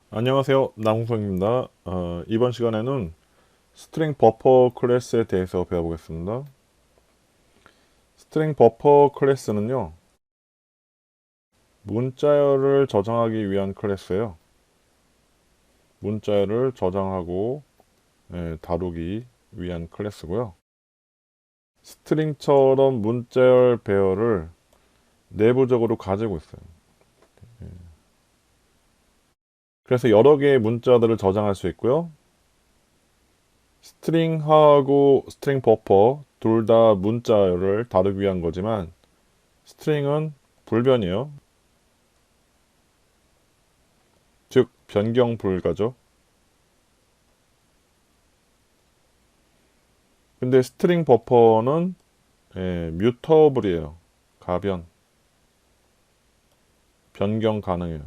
안녕하세요. 남홍성입니다. 이번 시간에는 스트링 버퍼 클래스에 대해서 배워보겠습니다. 스트링 버퍼 클래스는요, 문자열을 저장하기 위한 클래스예요. 문자열을 저장하고 다루기 위한 클래스고요. 스트링처럼 문자열 배열을 내부적으로 가지고 있어요. 그래서 여러 개의 문자들을 저장할 수 있고요. 스트링하고 스트링 버퍼 둘 다 문자열을 다루기 위한 거지만 스트링은 불변이에요. 즉 변경 불가죠. 근데 스트링 버퍼는 뮤터블이에요. 가변, 변경 가능해요.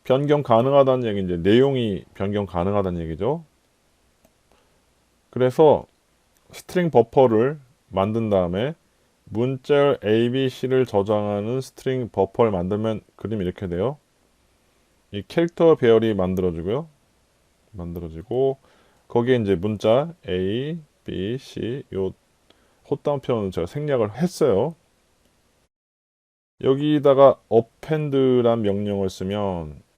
변경 가능하다는 얘기 이제 내용이 변경 가능하다는 얘기죠. 그래서 스트링 버퍼를 만든 다음에 문자 ABC를 저장하는 스트링 버퍼를 만들면 그림이 이렇게 돼요. 이 캐릭터 배열이 만들어지고 거기에 이제 문자 A, B, C 요 헛다운표는 제가 생략을 했어요. 여기다가 append란 명령을 쓰면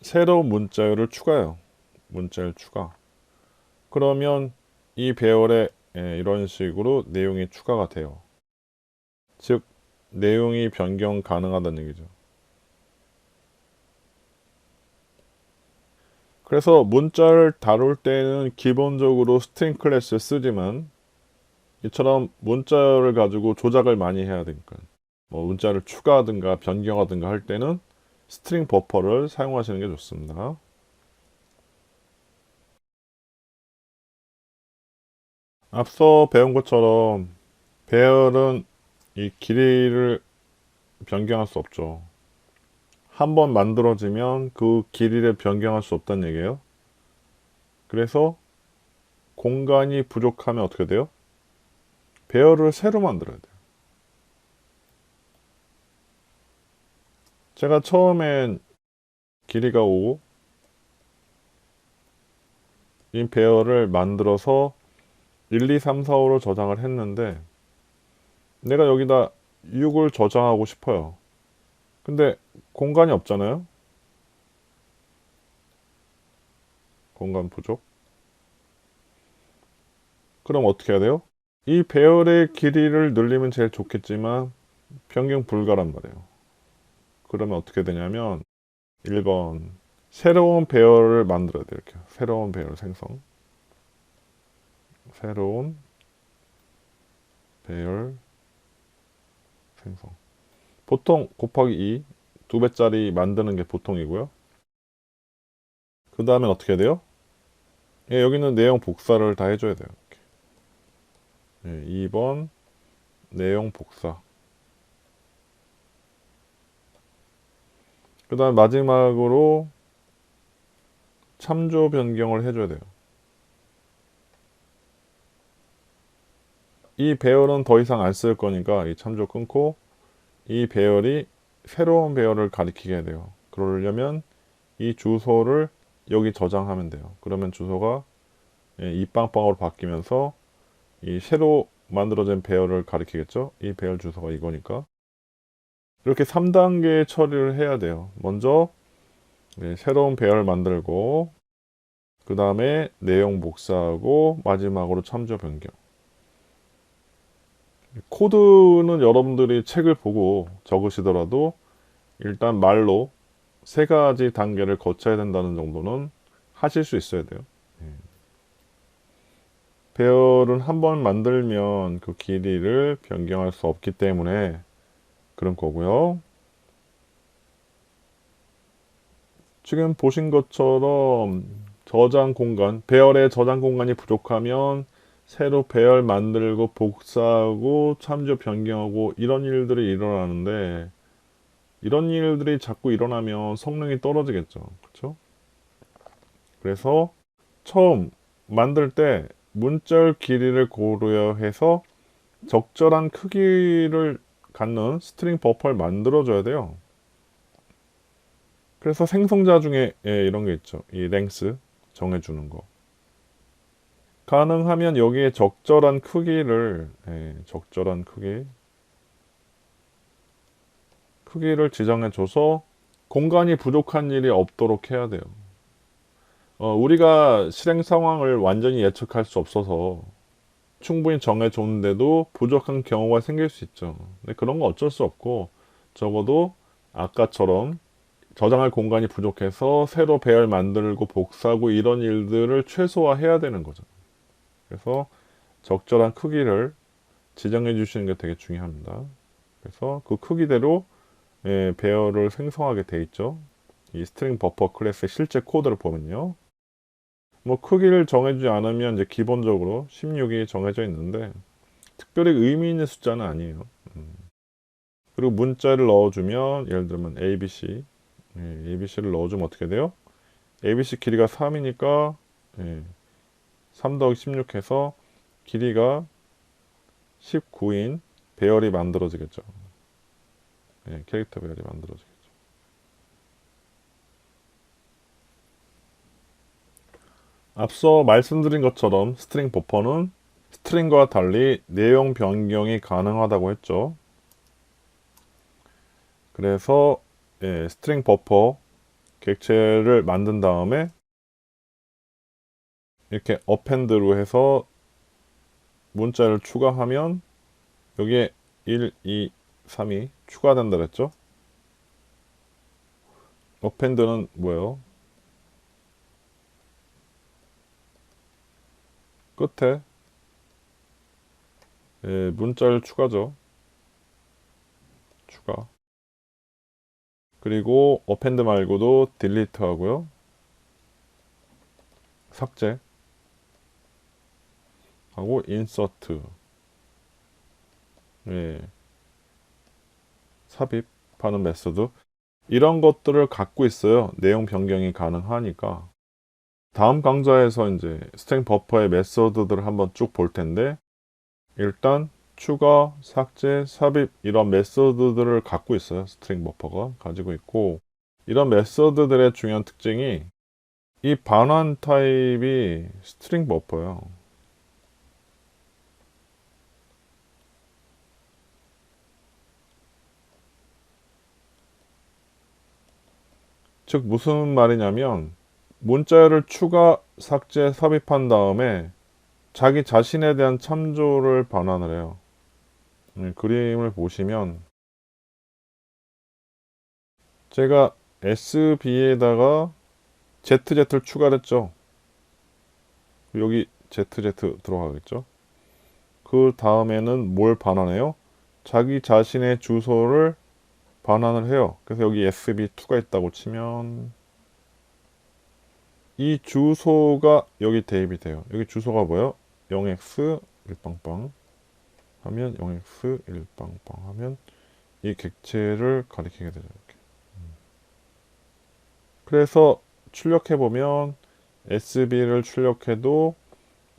새로운 문자열을 추가해요. 문자열 추가. 그러면 이 배열에 이런 식으로 내용이 추가가 돼요. 즉 내용이 변경 가능하다는 얘기죠. 그래서 문자를 다룰 때는 기본적으로 스트링 클래스 쓰지만 이처럼 문자를 가지고 조작을 많이 해야 되니까 뭐 문자를 추가하든가 변경하든가 할 때는 스트링 버퍼를 사용하시는 게 좋습니다. 앞서 배운 것처럼 배열은 이 길이를 변경할 수 없죠. 한번 만들어지면 그 길이를 변경할 수 없다는 얘기예요. 그래서 공간이 부족하면 어떻게 돼요? 배열을 새로 만들어야 돼요. 제가 처음엔 길이가 5, 이 배열을 만들어서 1, 2, 3, 4, 5로 저장을 했는데 내가 여기다 6을 저장하고 싶어요. 근데 공간이 없잖아요. 공간 부족. 그럼 어떻게 해야 돼요? 이 배열의 길이를 늘리면 제일 좋겠지만 변경 불가란 말이에요. 그러면 어떻게 되냐면 1번 새로운 배열을 만들어야 돼요. 이렇게 새로운 배열 생성. 새로운 배열 생성. 보통 곱하기 2, 2배짜리 만드는 게 보통이고요. 그 다음엔 어떻게 해야 돼요? 여기는 내용 복사를 다 해줘야 돼요. 이렇게. 2번 내용 복사. 그 다음 마지막으로 참조 변경을 해줘야 돼요. 이 배열은 더 이상 안 쓸 거니까 이 참조 끊고 이 배열이 새로운 배열을 가리키게 해야 돼요. 그러려면 이 주소를 여기 저장하면 돼요. 그러면 주소가 이 빵빵으로 바뀌면서 이 새로 만들어진 배열을 가리키겠죠. 이 배열 주소가 이거니까 이렇게 3단계 처리를 해야 돼요. 먼저 새로운 배열 만들고 그 다음에 내용 복사하고 마지막으로 참조 변경. 코드는 여러분들이 책을 보고 적으시더라도 일단 말로 세 가지 단계를 거쳐야 된다는 정도는 하실 수 있어야 돼요. 예. 배열은 한번 만들면 그 길이를 변경할 수 없기 때문에 그런 거고요. 지금 보신 것처럼 저장 공간, 배열의 저장 공간이 부족하면 새로 배열 만들고 복사하고 참조 변경하고 이런 일들이 일어나는데 이런 일들이 자꾸 일어나면 성능이 떨어지겠죠. 그렇죠? 그래서 처음 만들 때 문자열 길이를 고려해서 적절한 크기를 갖는 스트링 버퍼를 만들어 줘야 돼요. 그래서 생성자 중에 이런 게 있죠. 이 랭스 정해주는 거. 가능하면 여기에 적절한 크기를 크기를 지정해줘서 공간이 부족한 일이 없도록 해야 돼요. 우리가 실행 상황을 완전히 예측할 수 없어서 충분히 정해줬는데도 부족한 경우가 생길 수 있죠. 근데 그런 거 어쩔 수 없고 적어도 아까처럼 저장할 공간이 부족해서 새로 배열 만들고 복사하고 이런 일들을 최소화해야 되는 거죠. 그래서 적절한 크기를 지정해 주시는 게 되게 중요합니다. 그래서 그 크기대로 배열을 생성하게 돼 있죠. 이 스트링 버퍼 클래스의 실제 코드를 보면요. 뭐 크기를 정해주지 않으면 이제 기본적으로 16이 정해져 있는데 특별히 의미 있는 숫자는 아니에요. 그리고 문자를 넣어주면 예를 들면 ABC, ABC를 넣어주면 어떻게 돼요? ABC 길이가 3이니까 3 더하기 16 해서 길이가 19인 배열이 만들어지겠죠. 캐릭터 배열이 만들어지겠죠. 앞서 말씀드린 것처럼 스트링 버퍼는 스트링과 달리 내용 변경이 가능하다고 했죠. 그래서 스트링 버퍼 객체를 만든 다음에 이렇게 어펜드로 해서 문자를 추가하면 여기에 1, 2, 3이 추가된다 그랬죠. 어펜드는 뭐예요? 끝에 문자를 추가죠. 추가. 그리고 어펜드 말고도 딜리트 하고요. 삭제 하고 인서트 삽입하는 메소드 이런 것들을 갖고 있어요. 내용 변경이 가능하니까. 다음 강좌에서 이제 스트링 버퍼의 메소드들을 한번 쭉 볼 텐데 일단 추가, 삭제, 삽입 이런 메소드들을 갖고 있어요. 스트링 버퍼가 가지고 있고 이런 메소드들의 중요한 특징이 이 반환 타입이 스트링 버퍼예요. 즉 무슨 말이냐면 문자열을 추가, 삭제, 삽입한 다음에 자기 자신에 대한 참조를 반환을 해요. 그림을 보시면 제가 SB에다가 ZZ를 추가했죠. 여기 ZZ 들어가겠죠. 그 다음에는 뭘 반환해요? 자기 자신의 주소를 반환을 해요. 그래서 여기 SB2가 있다고 치면 이 주소가 여기 대입이 돼요. 여기 주소가 뭐예요? 0x 1빵빵 하면 0x 1빵빵 하면 이 객체를 가리키게 되죠. 이렇게. 그래서 출력해보면 SB를 출력해도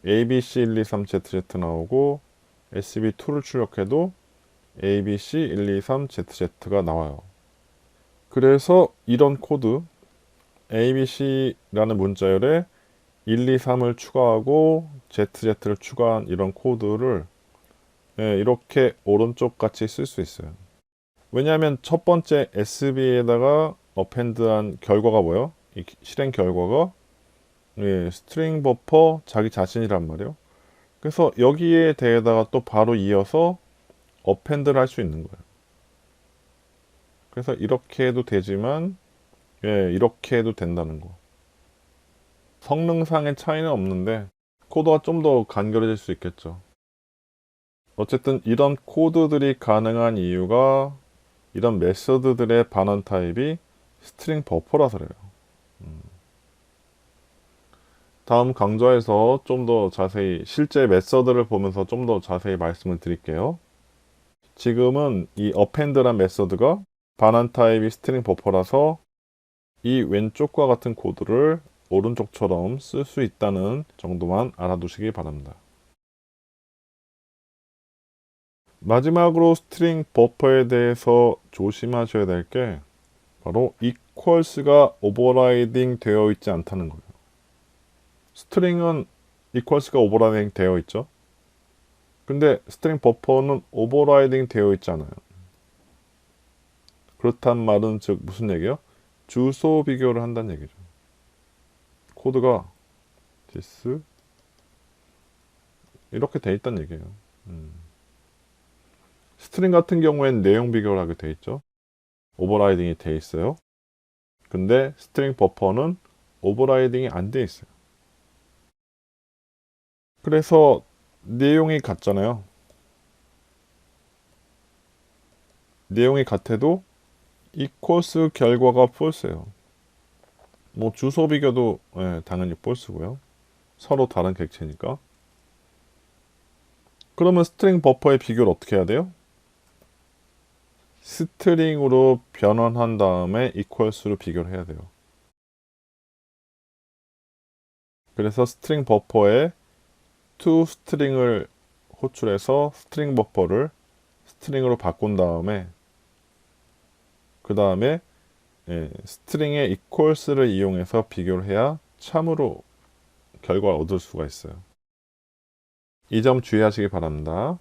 ABC123ZZ 나오고 SB2를 출력해도 ABC123ZZ가 나와요. 그래서 이런 코드 ABC라는 문자열에 1, 2, 3을 추가하고 ZZ를 추가한 이런 코드를 이렇게 오른쪽 같이 쓸 수 있어요. 왜냐하면 첫 번째 SB에다가 어펜드한 결과가 뭐예요? 이 실행 결과가 스트링 버퍼 자기 자신이란 말이에요. 그래서 여기에 대해다가 또 바로 이어서 어펜드를 할 수 있는 거예요. 그래서 이렇게 해도 되지만 이렇게 해도 된다는 거. 성능상의 차이는 없는데 코드가 좀 더 간결해질 수 있겠죠. 어쨌든 이런 코드들이 가능한 이유가 이런 메서드들의 반환 타입이 스트링 버퍼라서 그래요. 다음 강좌에서 좀 더 자세히 실제 메서드를 보면서 좀 더 자세히 말씀을 드릴게요. 지금은 이 append란 메서드가 반환 타입이 스트링 버퍼라서 이 왼쪽과 같은 코드를 오른쪽처럼 쓸 수 있다는 정도만 알아두시기 바랍니다. 마지막으로 스트링 버퍼에 대해서 조심하셔야 될 게 바로 이 equals가 오버라이딩 되어 있지 않다는 거예요. 스트링은 equals가 오버라이딩 되어 있죠. 근데 스트링 버퍼는 오버라이딩 되어 있지 않아요. 그렇단 말은 즉 무슨 얘기예요? 주소 비교를 한다는 얘기죠. 코드가 this 이렇게 돼 있다는 얘기예요. 스트링 같은 경우엔 내용 비교를 하게 돼 있죠. 오버라이딩이 돼 있어요. 근데 스트링 버퍼는 오버라이딩이 안 돼 있어요. 그래서 내용이 같잖아요. 내용이 같아도 equals 결과가 false예요. 뭐 주소 비교도 당연히 false고요. 서로 다른 객체니까. 그러면 스트링 버퍼의 비교를 어떻게 해야 돼요? 스트링으로 변환한 다음에 equals로 비교를 해야 돼요. 그래서 스트링 버퍼에 toString을 호출해서 스트링 버퍼를 스트링으로 바꾼 다음에 그 다음에 스트링의 equals를 이용해서 비교를 해야 참으로 결과를 얻을 수가 있어요. 이 점 주의하시기 바랍니다.